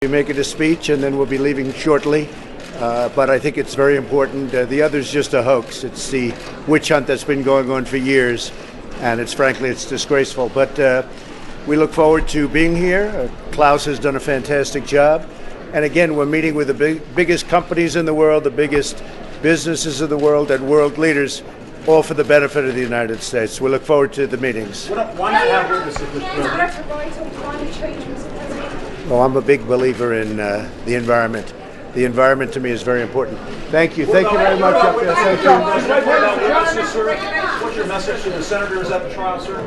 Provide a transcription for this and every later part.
We're making a speech and then we'll be leaving shortly. But I think it's very important. The other's just a hoax. It's the witch hunt that's been going on for years, and frankly, it's disgraceful. But we look forward to being here. Klaus has done a fantastic job. And again, we're meeting with the biggest companies in the world, the biggest businesses of the world, and world leaders, all for the benefit of the United States. We look forward to the meetings. Why do you have witnesses, Mr. President? Well, I'm a big believer in the environment. The environment to me is very important. Thank you. Thank you very much. Thank you. What's your message to the senators at the trial, sir?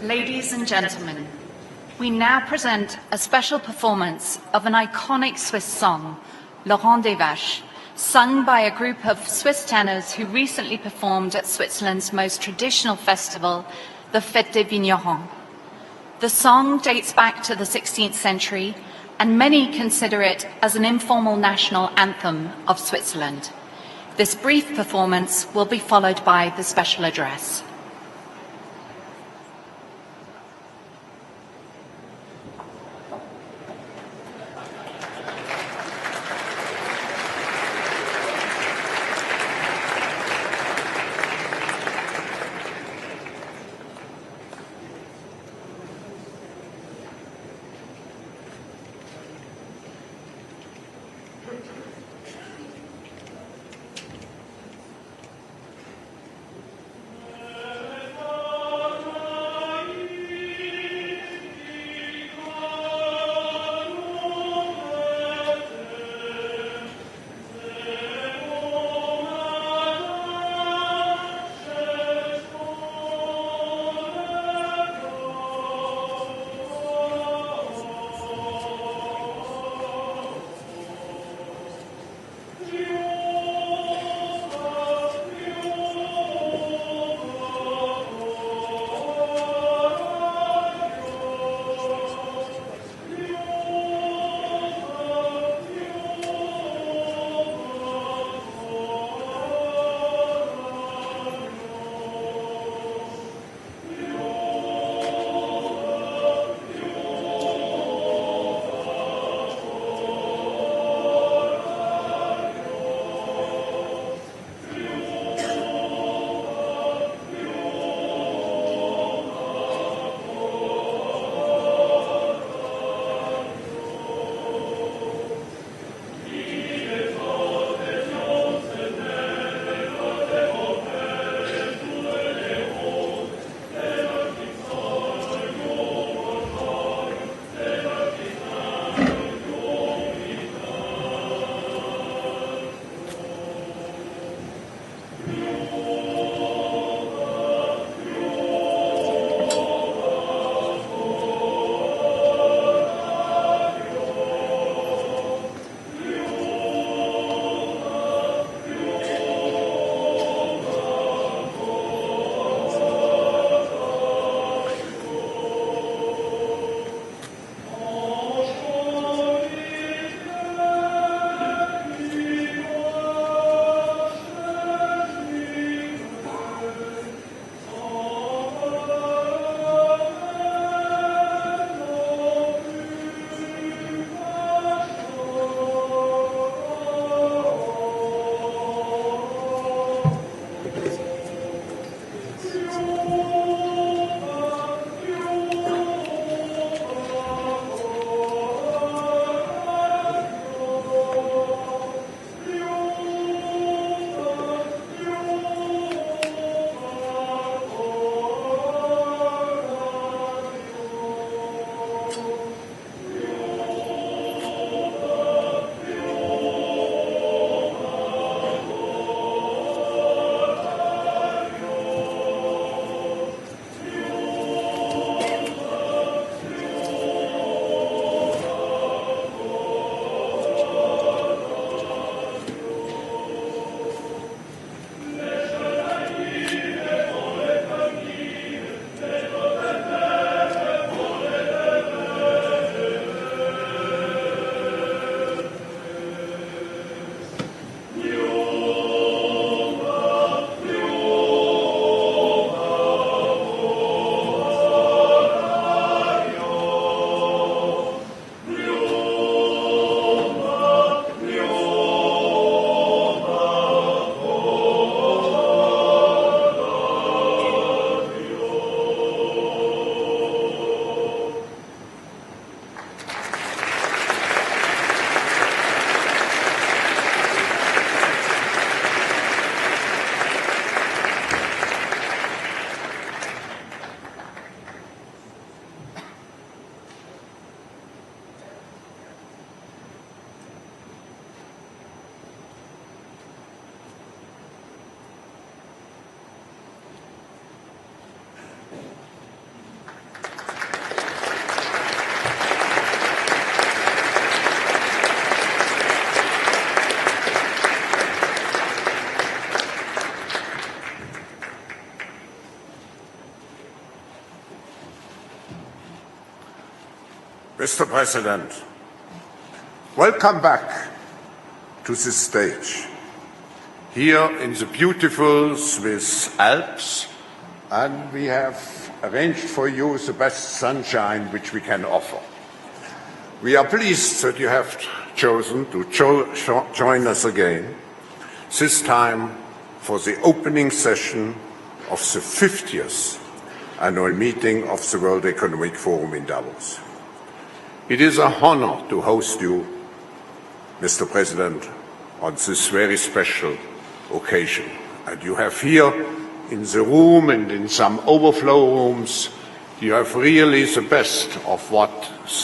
Ladies and gentlemen, we now present a special performance of an iconic Swiss song, Davos, sung by a group of Swiss tenors who recently performed at Switzerland's most traditional festival, the Fête des Vignerons. The song dates back to the 16th century, and many consider it as an informal national anthem of Switzerland. This brief performance will be followed by the special address. Mr. President, welcome back to this stage. Here in the beautiful Swiss Alps, and we have arranged for you the best sunshine which we can offer. We are pleased that you have chosen to join us again, this time for the opening session of the 50th annual meeting of the World Economic Forum in Davos. It is an honor to host you, Mr. President, on this very special occasion. And you have here in the room and in some overflow rooms, you have really the best of what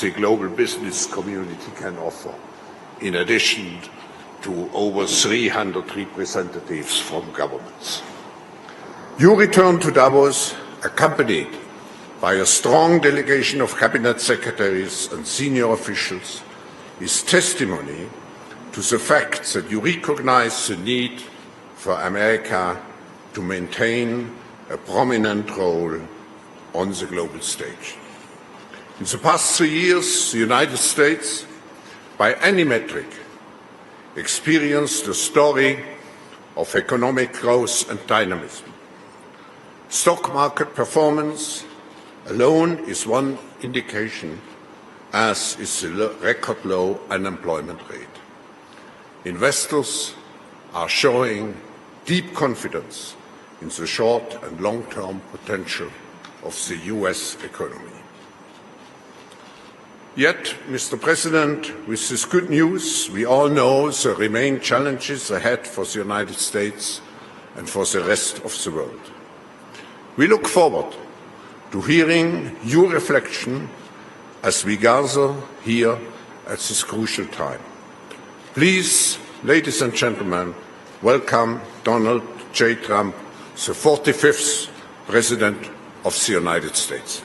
the global business community can offer, in addition to over 300 representatives from governments. You return to Davos accompanied by a strong delegation of cabinet secretaries and senior officials is testimony to the fact that you recognize the need for America to maintain a prominent role on the global stage. In the past 3 years, the United States, by any metric, experienced a story of economic growth and dynamism. Stock market performance alone is one indication, as is the record low unemployment rate. Investors are showing deep confidence in the short and long-term potential of the U.S. economy. Yet, Mr. President, with this good news, we all know there remain challenges ahead for the United States and for the rest of the world. We look forward to hearing your reflection as we gather here at this crucial time. Please, ladies and gentlemen, welcome Donald J. Trump, the 45th President of the United States.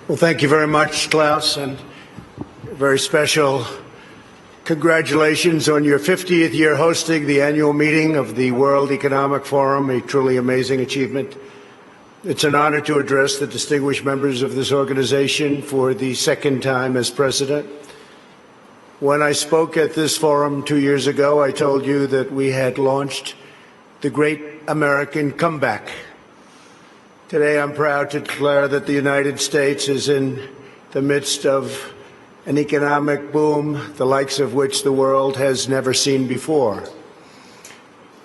Well, thank you very much, Klaus, and a very special congratulations on your 50th year hosting the annual meeting of the World Economic Forum, a truly amazing achievement. It's an honor to address the distinguished members of this organization for the second time as president. When I spoke at this forum 2 years ago, I told you that we had launched the Great American Comeback. Today, I'm proud to declare that the United States is in the midst of an economic boom, the likes of which the world has never seen before.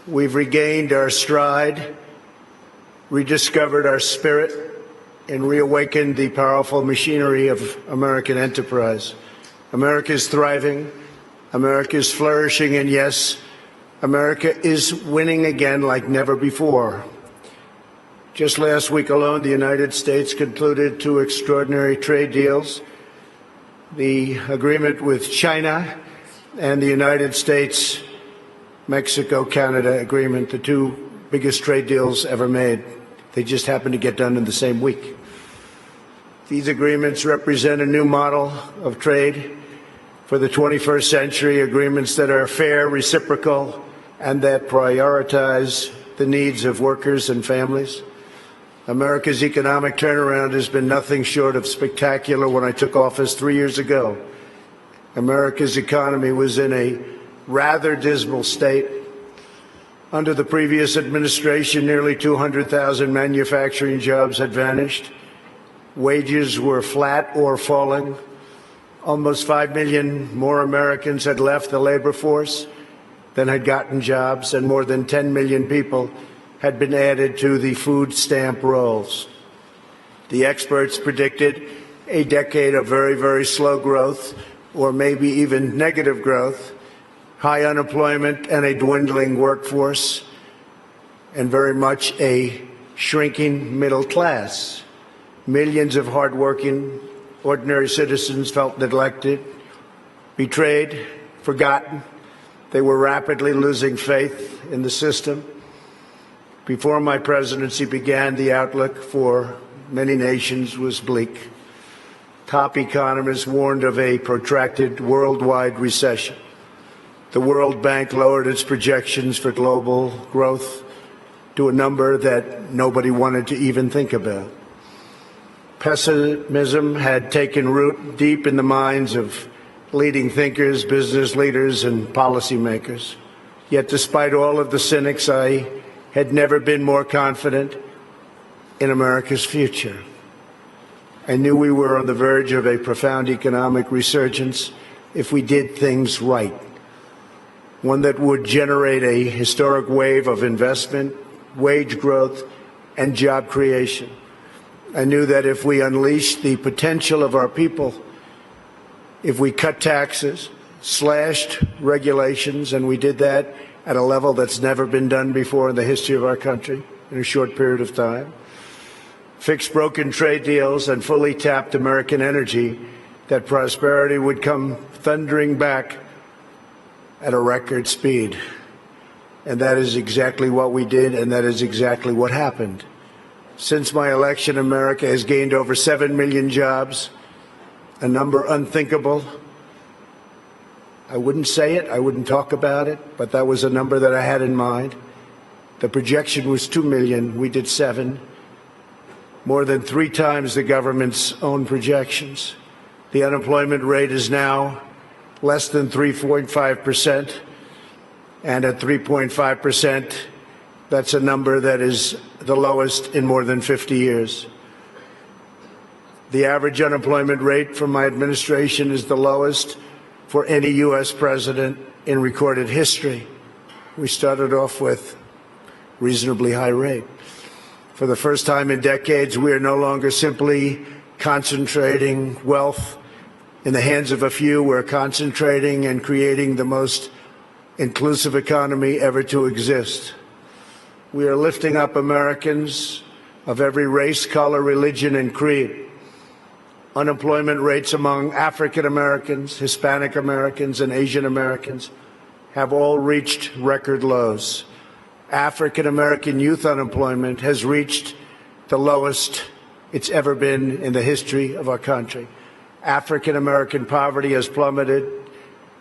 We've regained our stride, rediscovered our spirit, and reawakened the powerful machinery of American enterprise. America is thriving, America is flourishing, and yes, America is winning again like never before. Just last week alone, the United States concluded 2 extraordinary trade deals, the agreement with China and the United States-Mexico-Canada agreement, the 2 biggest trade deals ever made. They just happened to get done in the same week. These agreements represent a new model of trade for the 21st century, agreements that are fair, reciprocal, and that prioritize the needs of workers and families. America's economic turnaround has been nothing short of spectacular. When I took office 3 years ago, America's economy was in a rather dismal state. Under the previous administration, nearly 200,000 manufacturing jobs had vanished. Wages were flat or falling. Almost 5 million more Americans had left the labor force than had gotten jobs, and more than 10 million people had been added to the food stamp rolls. The experts predicted a decade of very, very slow growth, or maybe even negative growth, high unemployment and a dwindling workforce, and very much a shrinking middle class. Millions of hardworking, Ordinary citizens felt neglected, betrayed, forgotten. They were rapidly losing faith in the system. Before my presidency began, the outlook for many nations was bleak. Top economists warned of a protracted worldwide recession. The World Bank lowered its projections for global growth to a number that nobody wanted to even think about. Pessimism had taken root deep in the minds of leading thinkers, business leaders, and policymakers. Yet despite all of the cynics, I had never been more confident in America's future. I knew we were on the verge of a profound economic resurgence if we did things right, one that would generate a historic wave of investment, wage growth, and job creation. I knew that if we unleashed the potential of our people, if we cut taxes, slashed regulations, and we did that at a level that's never been done before in the history of our country in a short period of time, fixed broken trade deals, and fully tapped American energy, that prosperity would come thundering back at a record speed. And that is exactly what we did, and that is exactly what happened. Since my election, America has gained over 7 million jobs, a number unthinkable. I wouldn't say it, I wouldn't talk about it, but that was a number that I had in mind. The projection was 2 million, we did 7, more than 3 times the government's own projections. The unemployment rate is now less than 3.5%, and at 3.5%, that's a number that is the lowest in more than 50 years. The average unemployment rate from my administration is the lowest for any U.S. president in recorded history. We started off with a reasonably high rate. For the first time in decades, we are no longer simply concentrating wealth in the hands of a few. We're concentrating and creating the most inclusive economy ever to exist. We are lifting up Americans of every race, color, religion, and creed. Unemployment rates among African Americans, Hispanic Americans, and Asian Americans have all reached record lows. African American youth unemployment has reached the lowest it's ever been in the history of our country. African American poverty has plummeted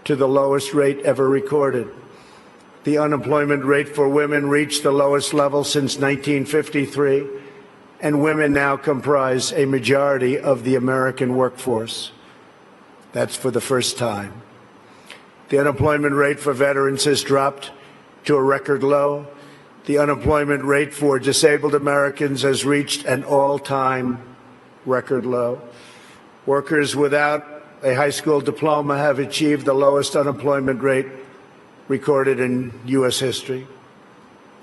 to the lowest rate ever recorded. The unemployment rate for women reached the lowest level since 1953, and women now comprise a majority of the American workforce. That's for the first time. The unemployment rate for veterans has dropped to a record low. The unemployment rate for disabled Americans has reached an all-time record low. Workers without a high school diploma have achieved the lowest unemployment rate recorded in U.S. history.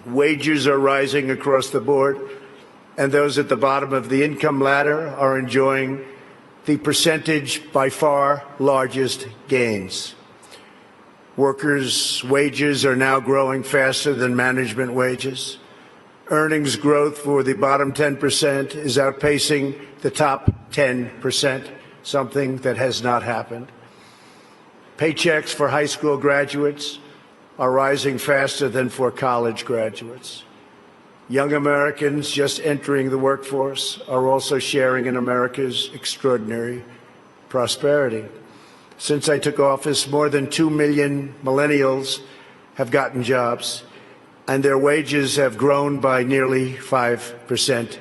Wages are rising across the board, and those at the bottom of the income ladder are enjoying the percentage by far largest gains. Workers' wages are now growing faster than management wages. Earnings growth for the bottom 10% is outpacing the top 10%, something that has not happened. Paychecks for high school graduates are rising faster than for college graduates. Young Americans just entering the workforce are also sharing in America's extraordinary prosperity. Since I took office, more than 2 million millennials have gotten jobs, and their wages have grown by nearly 5%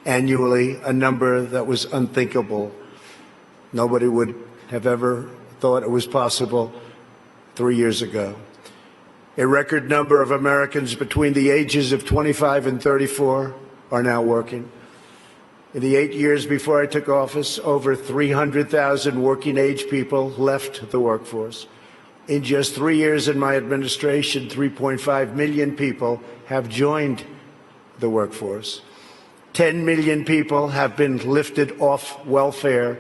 annually, a number that was unthinkable. Nobody would have ever thought it was possible 3 years ago. A record number of Americans between the ages of 25 and 34 are now working. In the 8 years before I took office, over 300,000 working-age people left the workforce. In just 3 years in my administration, 3.5 million people have joined the workforce. 10 million people have been lifted off welfare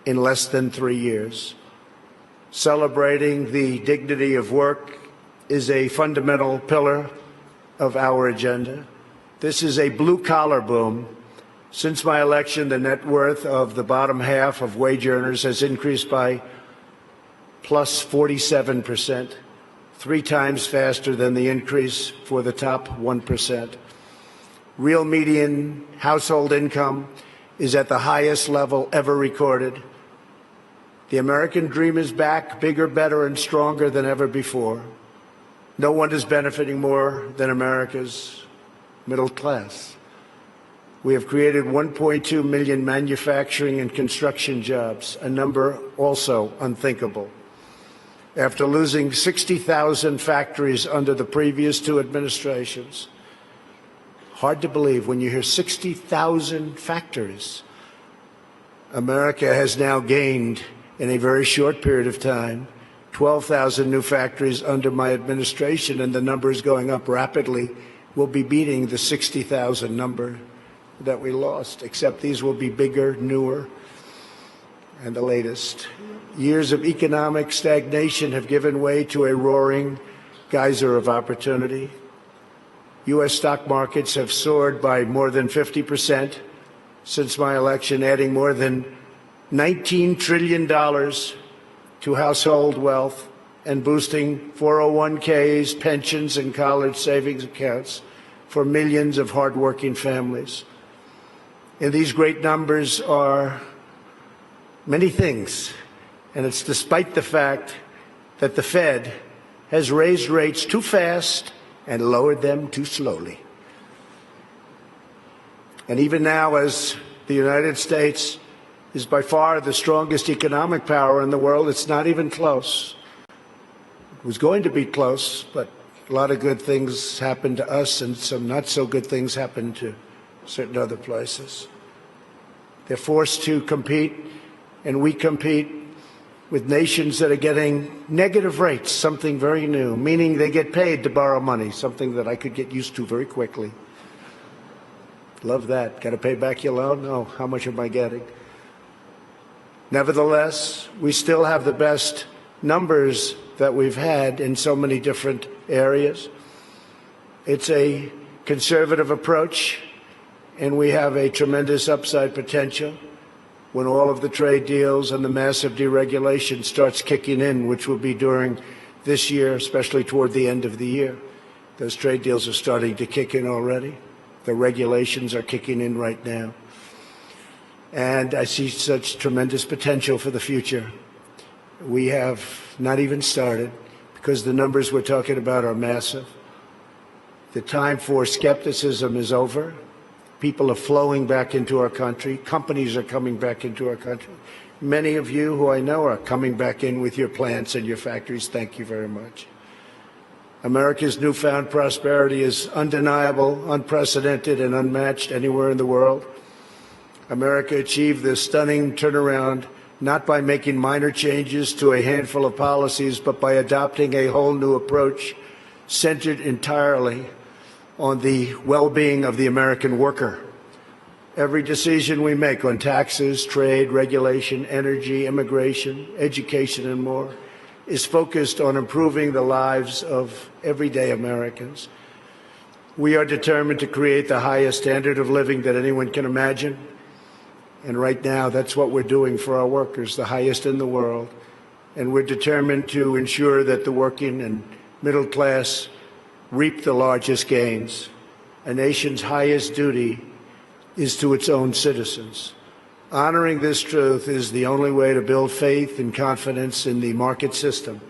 in less than 3 years. Celebrating the dignity of work is a fundamental pillar of our agenda. This is a blue-collar boom, Since my election, the net worth of the bottom half of wage earners has increased by plus 47%, 3 times faster than the increase for the top 1%. Real median household income is at the highest level ever recorded. The American dream is back, bigger, better, and stronger than ever before. No one is benefiting more than America's middle class. We have created 1.2 million manufacturing and construction jobs, a number also unthinkable. After losing 60,000 factories under the previous 2 administrations, hard to believe when you hear 60,000 factories. America has now gained, in a very short period of time, 12,000 new factories under my administration, and the number is going up rapidly. We'll be beating the 60,000 number that we lost, except these will be bigger, newer, and the latest. Years of economic stagnation have given way to a roaring geyser of opportunity. U.S. stock markets have soared by more than 50% since my election, adding more than $19 trillion to household wealth and boosting 401ks, pensions, and college savings accounts for millions of hardworking families. In these great numbers are many things, and it's despite the fact that the Fed has raised rates too fast and lowered them too slowly. And even now, as the United States is by far the strongest economic power in the world, it's not even close. It was going to be close, but a lot of good things happened to us and some not so good things happened to certain other places. They're forced to compete, and we compete with nations that are getting negative rates, something very new, meaning they get paid to borrow money, something that I could get used to very quickly. Love that. Got to pay back your loan? No. How much am I getting? Nevertheless, we still have the best numbers that we've had in so many different areas. It's a conservative approach, and we have a tremendous upside potential when all of the trade deals and the massive deregulation starts kicking in, which will be during this year, especially toward the end of the year. Those trade deals are starting to kick in already. The regulations are kicking in right now. And I see such tremendous potential for the future. We have not even started because the numbers we're talking about are massive. The time for skepticism is over. People are flowing back into our country. Companies are coming back into our country. Many of you who I know are coming back in with your plants and your factories. Thank you very much. America's newfound prosperity is undeniable, unprecedented, and unmatched anywhere in the world. America achieved this stunning turnaround not by making minor changes to a handful of policies, but by adopting a whole new approach centered entirely on the well-being of the American worker. Every decision we make on taxes, trade, regulation, energy, immigration, education, and more is focused on improving the lives of everyday Americans. We are determined to create the highest standard of living that anyone can imagine. And right now, that's what we're doing for our workers, the highest in the world. And we're determined to ensure that the working and middle class reap the largest gains. A nation's highest duty is to its own citizens. Honoring this truth is the only way to build faith and confidence in the market system.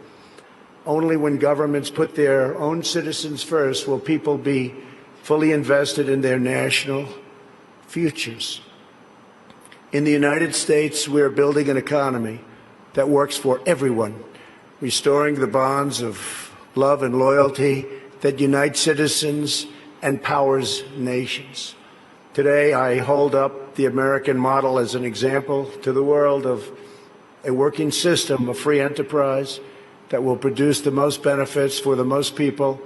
Only when governments put their own citizens first will people be fully invested in their national futures. In the United States, we are building an economy that works for everyone, restoring the bonds of love and loyalty that unite citizens and powers nations. Today, I hold up the American model as an example to the world of a working system of free enterprise that will produce the most benefits for the most people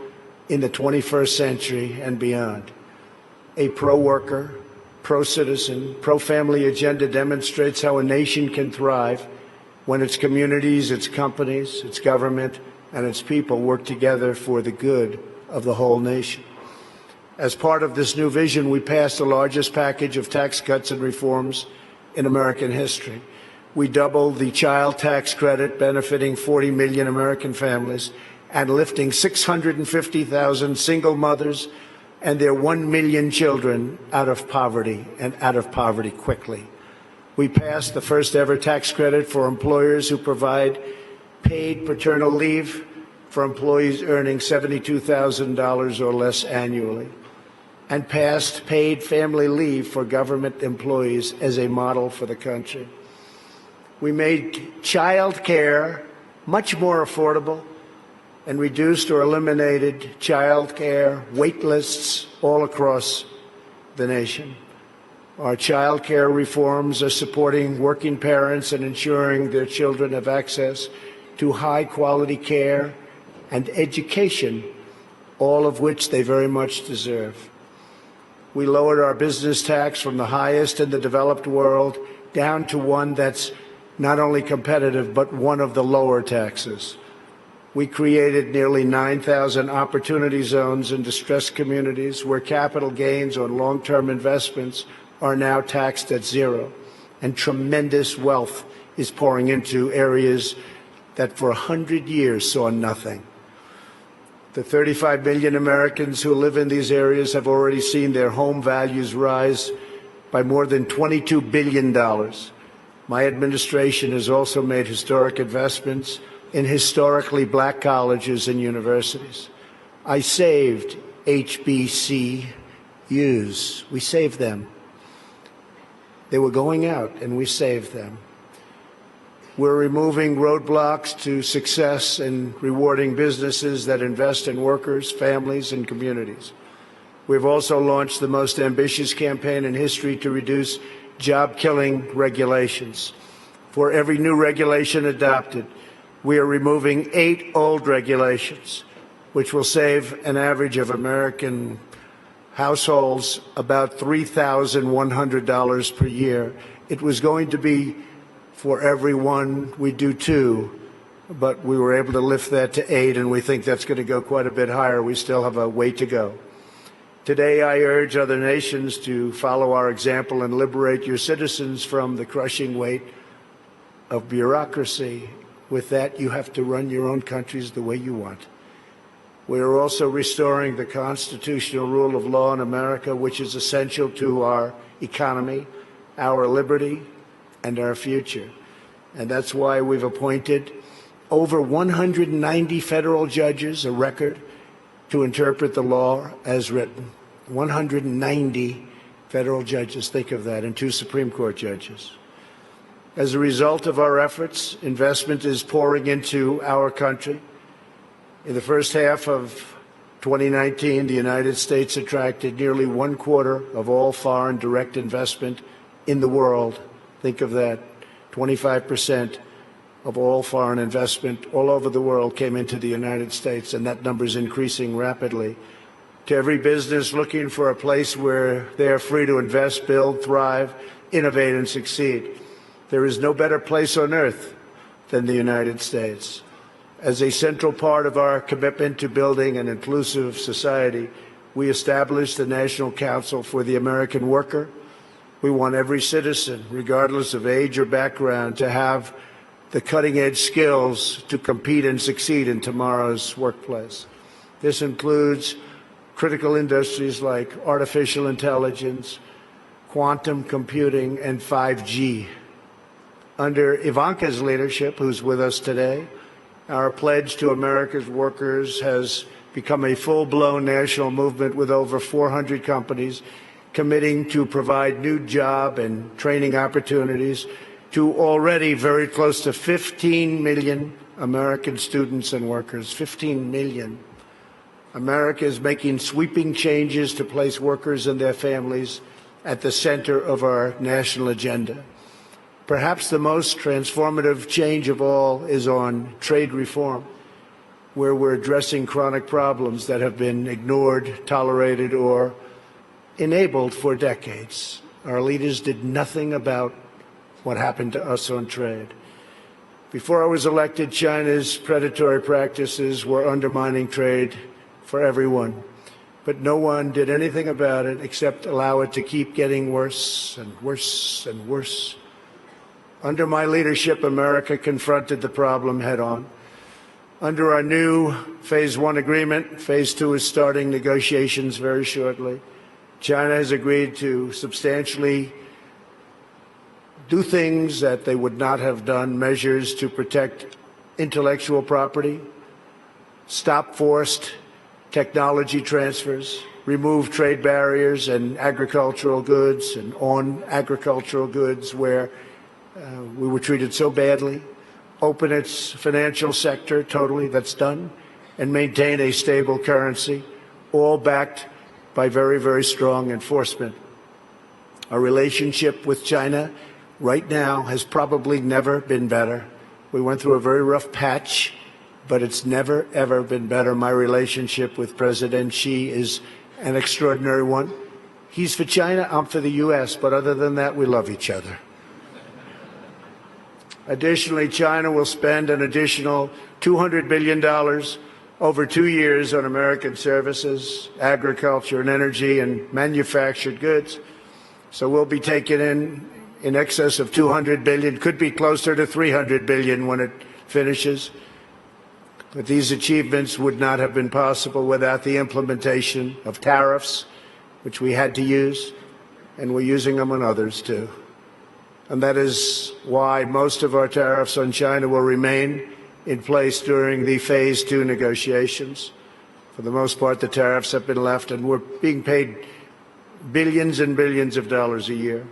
in the 21st century and beyond. A pro-worker, pro-citizen, pro-family agenda demonstrates how a nation can thrive when its communities, its companies, its government, and its people work together for the good of the whole nation. As part of this new vision, we passed the largest package of tax cuts and reforms in American history. We doubled the child tax credit, benefiting 40 million American families, and lifting 650,000 single mothers and their 1 million children out of poverty, and out of poverty quickly. We passed the first ever tax credit for employers who provide paid paternal leave for employees earning $72,000 or less annually, and passed paid family leave for government employees as a model for the country. We made child care much more affordable and reduced or eliminated child care wait lists all across the nation. Our child care reforms are supporting working parents and ensuring their children have access to high-quality care and education, all of which they very much deserve. We lowered our business tax from the highest in the developed world down to one that's not only competitive, but one of the lower taxes. We created nearly 9,000 opportunity zones in distressed communities where capital gains on long-term investments are now taxed at zero, and tremendous wealth is pouring into areas that for 100 years saw nothing. The 35 million Americans who live in these areas have already seen their home values rise by more than $22 billion. My administration has also made historic investments in historically black colleges and universities. I saved HBCUs. We saved them. They were going out, and we saved them. We're removing roadblocks to success and rewarding businesses that invest in workers, families, and communities. We've also launched the most ambitious campaign in history to reduce job-killing regulations. For every new regulation adopted, we are removing 8 old regulations, which will save an average of American households about $3,100 per year. It was going to be for everyone. We do 2, but we were able to lift that to 8, and we think that's going to go quite a bit higher. We still have a way to go. Today, I urge other nations to follow our example and liberate your citizens from the crushing weight of bureaucracy. With that, you have to run your own countries the way you want. We are also restoring the constitutional rule of law in America, which is essential to our economy, our liberty, and our future. And that's why we've appointed over 190 federal judges, a record, to interpret the law as written. 190 federal judges, think of that, and 2 Supreme Court judges. As a result of our efforts, investment is pouring into our country. In the first half of 2019, the United States attracted nearly 1/4 of all foreign direct investment in the world. Think of that. 25% of all foreign investment all over the world came into the United States, and that number is increasing rapidly. To every business looking for a place where they are free to invest, build, thrive, innovate, and succeed, there is no better place on earth than the United States. As a central part of our commitment to building an inclusive society, we established the National Council for the American Worker. We want every citizen, regardless of age or background, to have the cutting-edge skills to compete and succeed in tomorrow's workplace. This includes critical industries like artificial intelligence, quantum computing, and 5G. Under Ivanka's leadership, who's with us today, our pledge to America's workers has become a full-blown national movement with over 400 companies committing to provide new job and training opportunities to already very close to 15 million American students and workers. 15 million. America is making sweeping changes to place workers and their families at the center of our national agenda. Perhaps the most transformative change of all is on trade reform, where we're addressing chronic problems that have been ignored, tolerated, or enabled for decades. Our leaders did nothing about what happened to us on trade. Before I was elected, China's predatory practices were undermining trade for everyone. but no one did anything about it except allow it to keep getting worse and worse and worse. Under my leadership, America confronted the problem head on. Under our new Phase 1 agreement, Phase 2 is starting negotiations very shortly. China has agreed to substantially do things that they would not have done, measures to protect intellectual property, stop forced technology transfers, remove trade barriers and agricultural goods and on agricultural goods where we were treated so badly, open its financial sector totally, that's done, and maintain a stable currency, all backed by very, very strong enforcement. Our relationship with China right now has probably never been better. We went through a very rough patch, but it's never, ever been better. My relationship with President Xi is an extraordinary one. He's for China, I'm for the U.S., but other than that, we love each other. Additionally, China will spend an additional $200 billion over 2 years on American services, agriculture and energy and manufactured goods. So we'll be taking in excess of $200 billion, could be closer to $300 billion when it finishes. But these achievements would not have been possible without the implementation of tariffs, which we had to use, and we're using them on others too. And that is why most of our tariffs on China will remain in place during the Phase 2 negotiations. For the most part, the tariffs have been left, and we're being paid billions and billions of dollars a year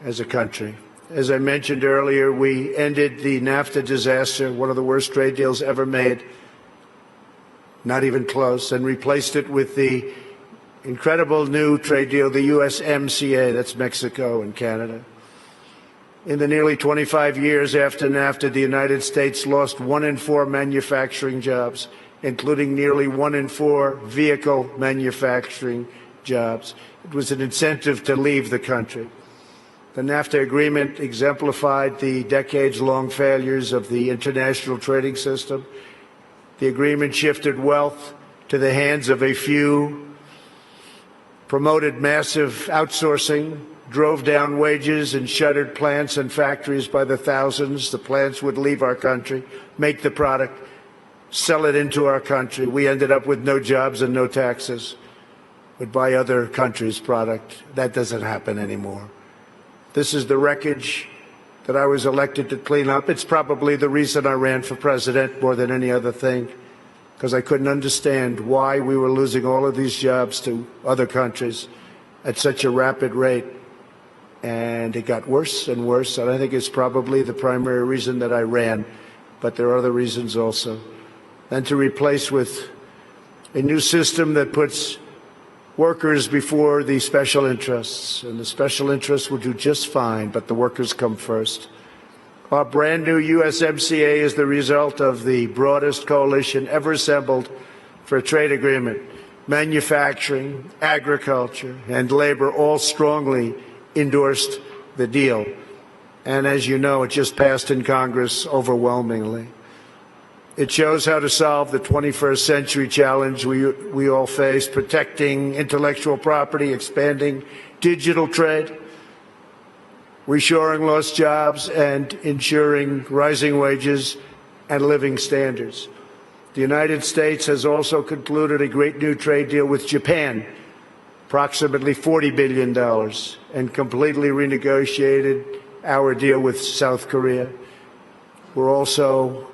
as a country. As I mentioned earlier, we ended the NAFTA disaster, one of the worst trade deals ever made, not even close, and replaced it with the incredible new trade deal, the USMCA, that's Mexico and Canada. In the nearly 25 years after NAFTA, the United States lost 1 in 4 manufacturing jobs, including nearly 1 in 4 vehicle manufacturing jobs. It was an incentive to leave the country. The NAFTA agreement exemplified the decades-long failures of the international trading system. The agreement shifted wealth to the hands of a few, promoted massive outsourcing, drove down wages and shuttered plants and factories by the thousands. The plants would leave our country, make the product, sell it into our country. We ended up with no jobs and no taxes. Would buy other countries' product. That doesn't happen anymore. This is the wreckage that I was elected to clean up. It's probably the reason I ran for president more than any other thing, because I couldn't understand why we were losing all of these jobs to other countries at such a rapid rate. And it got worse and worse, and I think it's probably the primary reason that I ran, but there are other reasons also. And to replace with a new system that puts workers before the special interests, and the special interests will do just fine, but the workers come first. Our brand new USMCA is the result of the broadest coalition ever assembled for a trade agreement. Manufacturing, agriculture, and labor all strongly endorsed the deal. And as you know, it just passed in Congress overwhelmingly. It shows how to solve the 21st century challenge we all face, protecting intellectual property, expanding digital trade, reshoring lost jobs, and ensuring rising wages and living standards. The United States has also concluded a great new trade deal with Japan, approximately $40 billion, and completely renegotiated our deal with South Korea. We're also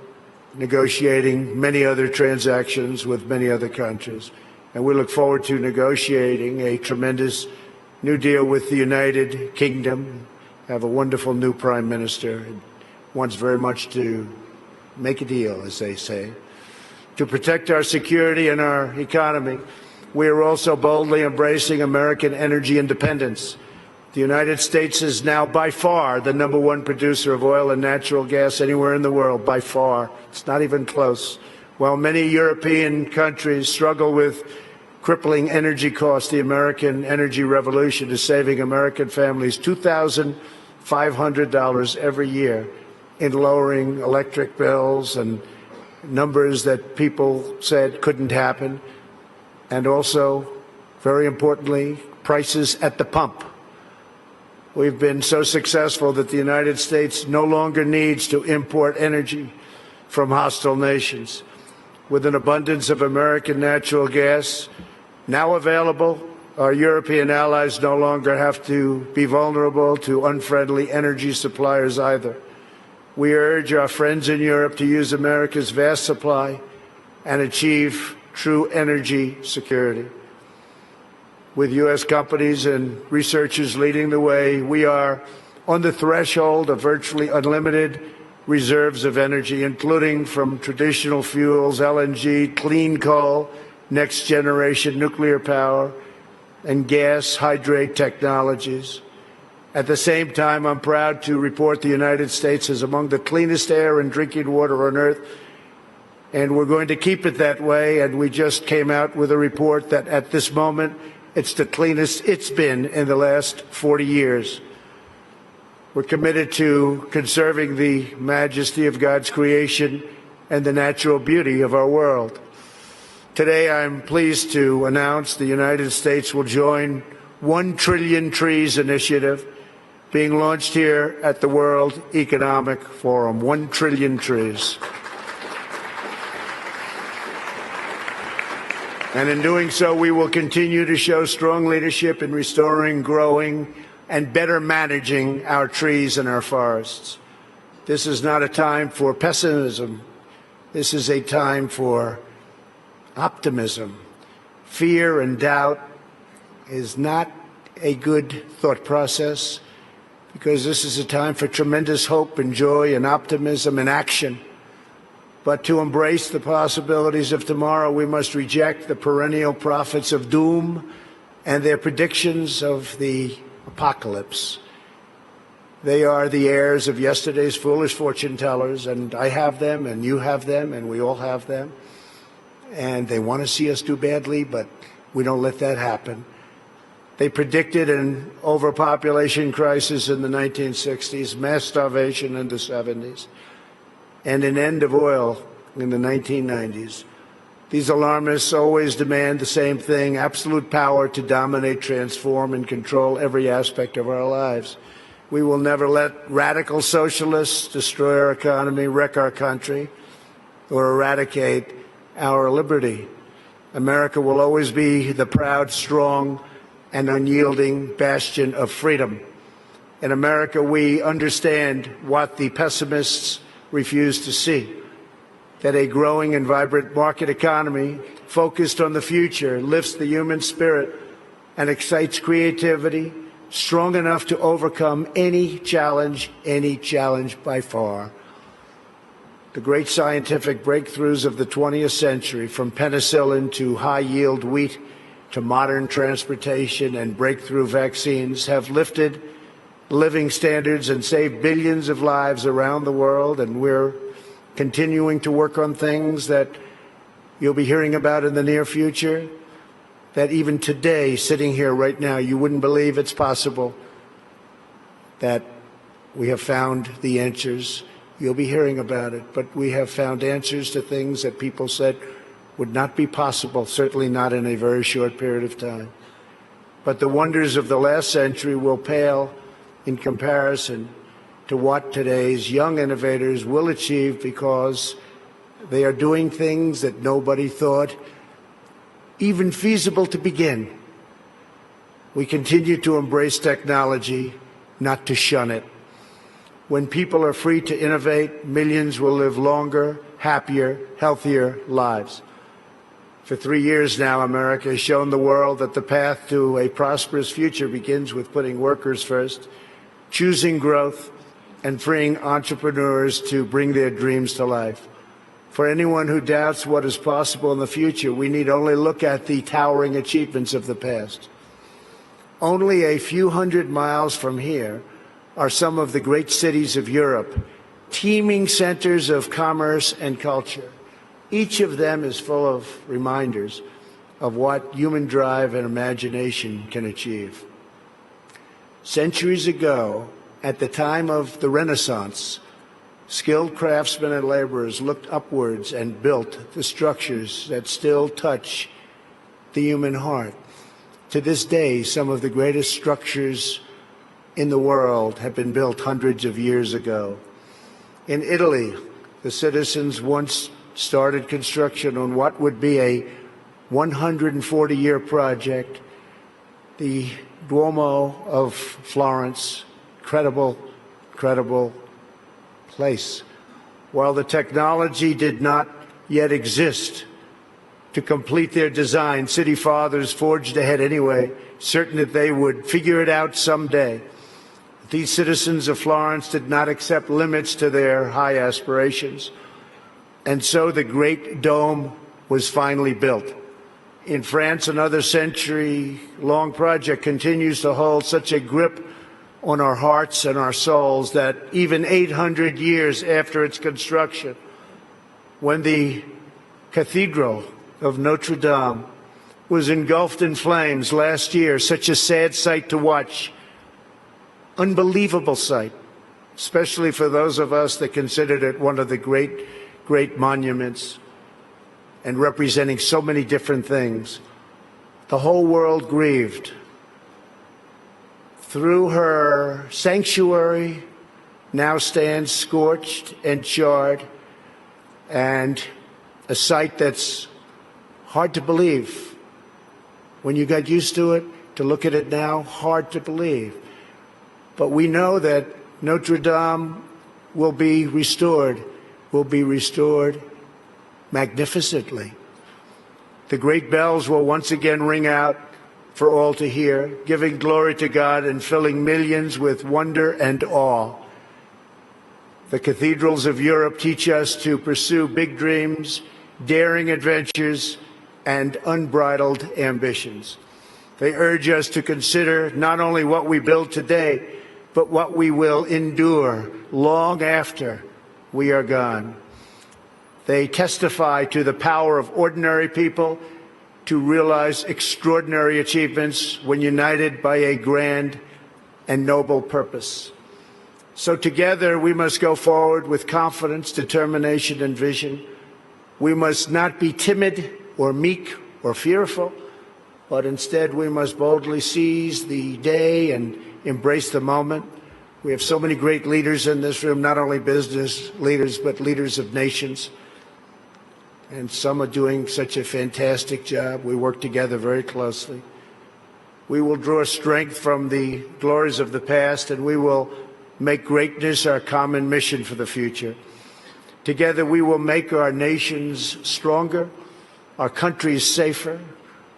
negotiating many other transactions with many other countries, and we look forward to negotiating a tremendous new deal with the United Kingdom. Have a wonderful new Prime Minister and wants very much to make a deal, as they say. To protect our security and our economy, we are also boldly embracing American energy independence. The United States is now by far the #1 producer of oil and natural gas anywhere in the world, by far. It's not even close. While many European countries struggle with crippling energy costs, the American energy revolution is saving American families $2,500 every year in lowering electric bills and numbers that people said couldn't happen. and also, very importantly, prices at the pump. We've been so successful that the United States no longer needs to import energy from hostile nations. With an abundance of American natural gas now available, our European allies no longer have to be vulnerable to unfriendly energy suppliers either. We urge our friends in Europe to use America's vast supply and achieve true energy security. With U.S. companies and researchers leading the way, we are on the threshold of virtually unlimited reserves of energy, including from traditional fuels, LNG, clean coal, next-generation nuclear power, and gas hydrate technologies. At the same time, I'm proud to report the United States is among the cleanest air and drinking water on Earth, and we're going to keep it that way. And we just came out with a report that at this moment, it's the cleanest it's been in the last 40 years. We're committed to conserving the majesty of God's creation and the natural beauty of our world. Today, I'm pleased to announce the United States will join 1 Trillion Trees initiative being launched here at the World Economic Forum. 1 trillion trees. And in doing so, we will continue to show strong leadership in restoring, growing, and better managing our trees and our forests. This is not a time for pessimism. This is a time for optimism. Fear and doubt is not a good thought process, because this is a time for tremendous hope and joy and optimism and action. But to embrace the possibilities of tomorrow, we must reject the perennial prophets of doom and their predictions of the apocalypse. They are the heirs of yesterday's foolish fortune tellers, and I have them, and you have them, and we all have them. And they want to see us do badly, but we don't let that happen. They predicted an overpopulation crisis in the 1960s, mass starvation in the 70s, and an end of oil in the 1990s. These alarmists always demand the same thing: absolute power to dominate, transform, and control every aspect of our lives. We will never let radical socialists destroy our economy, wreck our country, or eradicate our liberty. America will always be the proud, strong, and unyielding bastion of freedom. In America, we understand what the pessimists refuse to see: that a growing and vibrant market economy focused on the future lifts the human spirit and excites creativity, strong enough to overcome any challenge by far. The great scientific breakthroughs of the 20th century, from penicillin to high-yield wheat to modern transportation and breakthrough vaccines, have lifted living standards and saved billions of lives around the world, and we're continuing to work on things that you'll be hearing about in the near future, that even today, sitting here right now, you wouldn't believe it's possible, that we have found the answers. You'll be hearing about it, but we have found answers to things that people said would not be possible, certainly not in a very short period of time. But the wonders of the last century will pale in comparison to what today's young innovators will achieve, because they are doing things that nobody thought even feasible to begin. We continue to embrace technology, not to shun it. When people are free to innovate, millions will live longer, happier, healthier lives. For 3 years now, America has shown the world that the path to a prosperous future begins with putting workers first, choosing growth, and freeing entrepreneurs to bring their dreams to life. For anyone who doubts what is possible in the future, we need only look at the towering achievements of the past. Only a few hundred miles from here are some of the great cities of Europe, teeming centers of commerce and culture. Each of them is full of reminders of what human drive and imagination can achieve. Centuries ago, at the time of the Renaissance, skilled craftsmen and laborers looked upwards and built the structures that still touch the human heart. To this day, some of the greatest structures in the world have been built hundreds of years ago. In Italy, the citizens once started construction on what would be a 140-year project, the Duomo of Florence. Incredible place. While the technology did not yet exist to complete their design, city fathers forged ahead anyway, certain that they would figure it out someday. These citizens of Florence did not accept limits to their high aspirations, and so the Great Dome was finally built. In France, another century-long project continues to hold such a grip on our hearts and our souls that even 800 years after its construction, when the Cathedral of Notre Dame was engulfed in flames last year, such a sad sight to watch, unbelievable sight, especially for those of us that considered it one of the great monuments and representing so many different things. The whole world grieved. Through her sanctuary now stands scorched and charred, and a sight that's hard to believe. When you got used to it, to look at it now, hard to believe. But we know that Notre Dame will be restored magnificently. The great bells will once again ring out for all to hear, giving glory to God and filling millions with wonder and awe. The cathedrals of Europe teach us to pursue big dreams, daring adventures, and unbridled ambitions. They urge us to consider not only what we build today, but what we will endure long after we are gone. They testify to the power of ordinary people to realize extraordinary achievements when united by a grand and noble purpose. So together we must go forward with confidence, determination, and vision. We must not be timid or meek or fearful, but instead we must boldly seize the day and embrace the moment. We have so many great leaders in this room, not only business leaders, but leaders of nations. And some are doing such a fantastic job. We work together very closely. We will draw strength from the glories of the past, and we will make greatness our common mission for the future. Together we will make our nations stronger, our countries safer,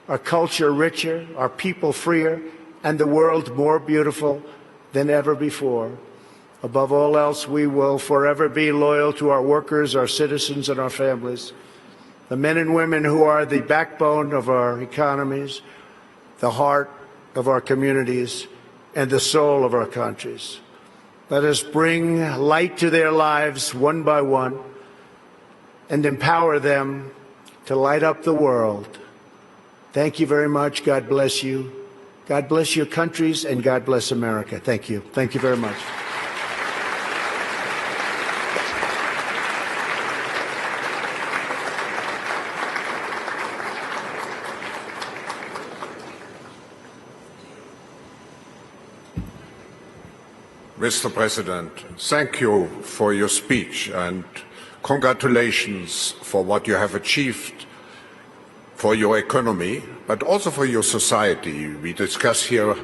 our culture richer, our people freer, and the world more beautiful than ever before. Above all else, we will forever be loyal to our workers, our citizens, and our families, the men and women who are the backbone of our economies, the heart of our communities, and the soul of our countries. Let us bring light to their lives one by one and empower them to light up the world. Thank you very much. God bless you. God bless your countries, and God bless America. Thank you. Thank you very much. Mr. President, thank you for your speech and congratulations for what you have achieved for your economy, but also for your society. We discuss here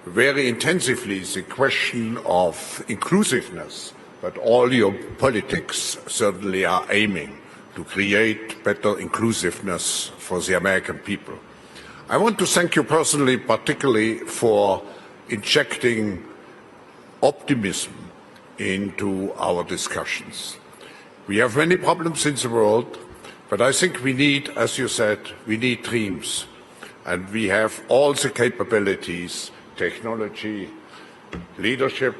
very intensively the question of inclusiveness, but all your politics certainly are aiming to create better inclusiveness for the American people. I want to thank you personally, particularly for injecting optimism into our discussions. We have many problems in the world, but I think we need, as you said, we need dreams. And we have all the capabilities, technology, leadership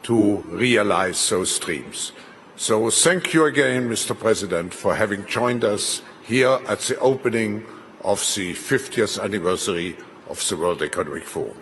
to realize those dreams. So thank you again, Mr. President, for having joined us here at the opening of the 50th anniversary of the World Economic Forum.